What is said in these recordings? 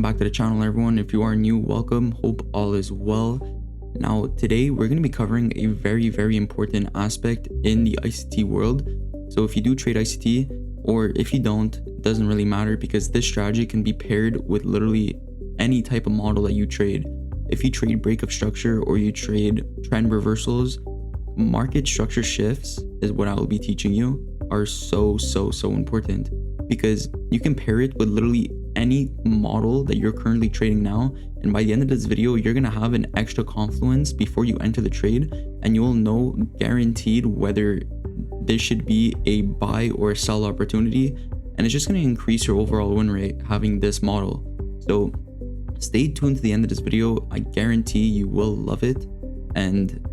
back to the channel, everyone. If you are new, welcome. Hope all is well. Now today we're going to be covering a very important aspect in the ICT world. So if you do trade ICT, or if you don't, it doesn't really matter, because this strategy can be paired with literally any type of model that you trade. If you trade breakup structure or you trade trend reversals, market structure shifts is what I will be teaching you are so important, because you can pair it with literally any model that you're currently trading now, and by the end of this video you're gonna have an extra confluence before you enter the trade, and you'll know guaranteed whether this should be a buy or a sell opportunity, and it's just going to increase your overall win rate having this model. So stay tuned to the end of this video. I guarantee you will love it, and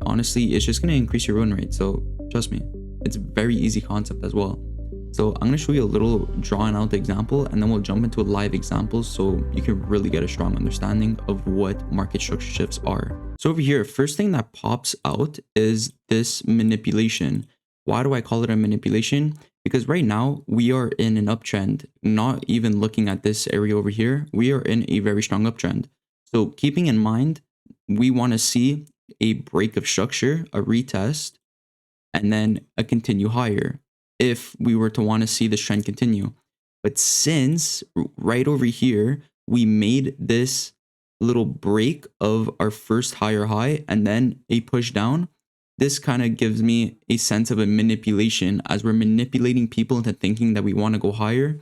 honestly it's just going to increase your win rate, so trust me, it's a very easy concept as well. So I'm going to show you a little drawn out example, and then we'll jump into a live example so you can really get a strong understanding of what market structure shifts are. So over here, first thing that pops out is this manipulation. Why do I call it a manipulation? Because right now we are in an uptrend. Not even looking at this area over here, we are in a very strong uptrend. So keeping in mind, we want to see a break of structure, a retest, and then a continue higher if we were to want to see this trend continue. But since right over here we made this little break of our first higher high and then a push down, this kind of gives me a sense of a manipulation, as we're manipulating people into thinking that we want to go higher,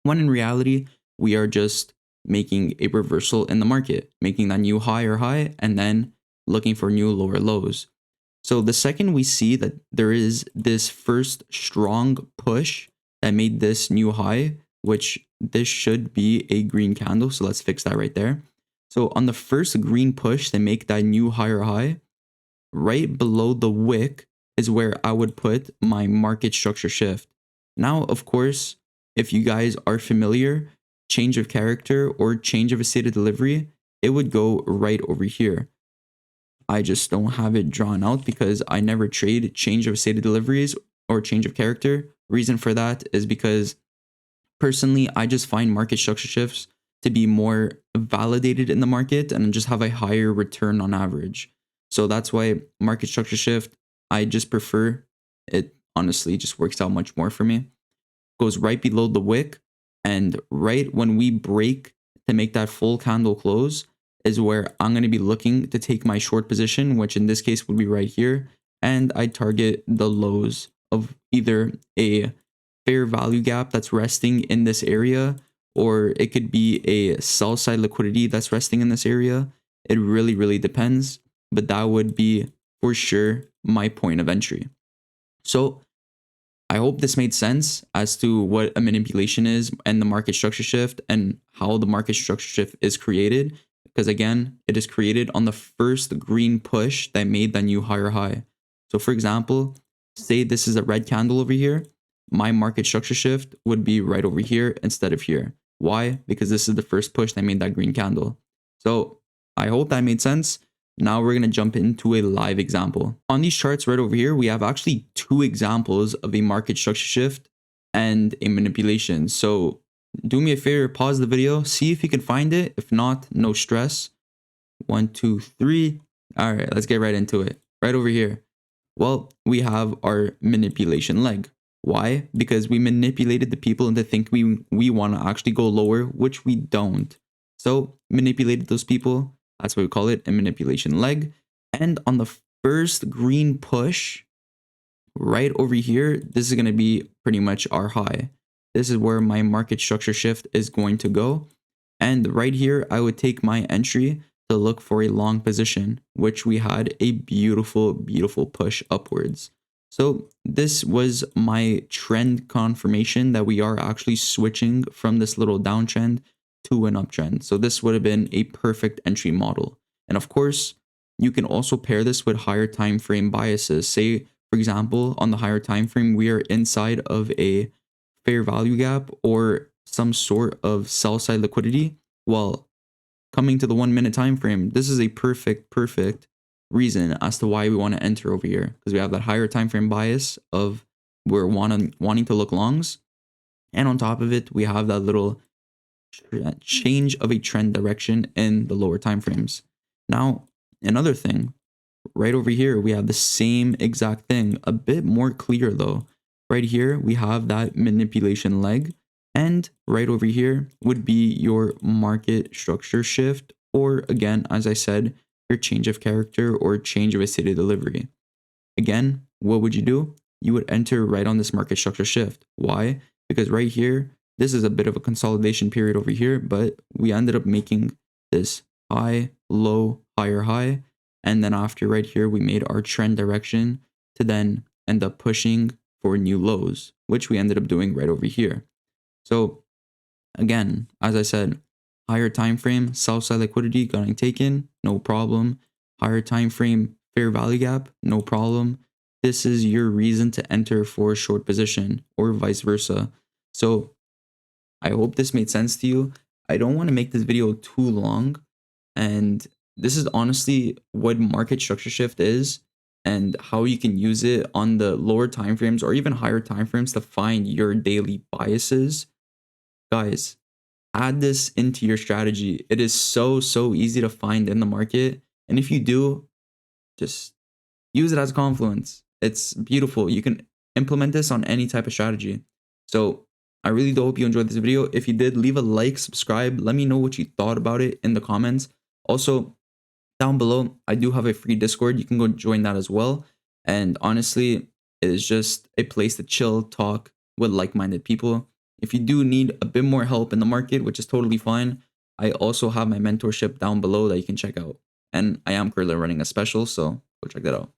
when in reality we are just making a reversal in the market, making that new higher high and then looking for new lower lows. So the second we see that there is this first strong push that made this new high, which this should be a green candle, so let's fix that right there. So on the first green push to make that new higher high, right below the wick is where I would put my market structure shift. Now, of course, if you guys are familiar, change of character or change of a state of delivery, it would go right over here. I just don't have it drawn out because I never trade change of state of deliveries or change of character. Reason for that is because personally, I just find market structure shifts to be more validated in the market and just have a higher return on average. So that's why market structure shift, I just prefer it. Honestly, just works out much more for me. Goes right below the wick, and right when we break to make that full candle close is where I'm going to be looking to take my short position, which in this case would be right here, and I target the lows of either a fair value gap that's resting in this area, or it could be a sell side liquidity that's resting in this area. It really depends, but that would be for sure my point of entry. So I hope this made sense as to what a manipulation is and the market structure shift and how the market structure shift is created. Because again, it is created on the first green push that made that new higher high. So for example, say this is a red candle over here, my market structure shift would be right over here instead of here. Why? Because this is the first push that made that green candle. So I hope that made sense. Now we're going to jump into a live example. On these charts right over here, we have actually two examples of a market structure shift and a manipulation. So do me a favor, pause the video, see if you can find it. If not, no stress. 1, 2, 3. All right, let's get right into it. Right over here. Well, we have our manipulation leg. Why? Because we manipulated the people into thinking we want to actually go lower, which we don't. So manipulated those people. That's what we call it, a manipulation leg. And on the first green push, right over here, this is going to be pretty much our high. This is where my market structure shift is going to go. And right here, I would take my entry to look for a long position, which we had a beautiful push upwards. So this was my trend confirmation that we are actually switching from this little downtrend to an uptrend. So this would have been a perfect entry model. And of course, you can also pair this with higher time frame biases. Say, for example, on the higher time frame, we are inside of a fair value gap or some sort of sell side liquidity. Well, coming to the 1 minute time frame, this is a perfect reason as to why we want to enter over here, because we have that higher time frame bias of we're wanting to look longs, and on top of it we have that little change of a trend direction in the lower time frames. Now, another thing, right over here, we have the same exact thing, a bit more clear though. Right here, we have that manipulation leg. And right over here would be your market structure shift, or again, as I said, your change of character or change of a state of delivery. Again, what would you do? You would enter right on this market structure shift. Why? Because right here, this is a bit of a consolidation period over here, but we ended up making this high, low, higher high. And then after right here, we made our trend direction to then end up pushing for new lows, which we ended up doing right over here. So again, as I said, higher time frame, sell side liquidity getting taken, no problem. Higher time frame, fair value gap, no problem. This is your reason to enter for a short position or vice versa. So I hope this made sense to you. I don't want to make this video too long. And this is honestly what market structure shift is and how you can use it on the lower time frames or even higher time frames to find your daily biases. Guys, add this into your strategy. It is so easy to find in the market. And if you do, just use it as confluence. It's beautiful. You can implement this on any type of strategy. So I really do hope you enjoyed this video. If you did, leave a like, subscribe. Let me know what you thought about it in the comments. Also, down below, I do have a free Discord. You can go join that as well. And honestly, it is just a place to chill, talk with like-minded people. If you do need a bit more help in the market, which is totally fine, I also have my mentorship down below that you can check out. And I am currently running a special, so go check that out.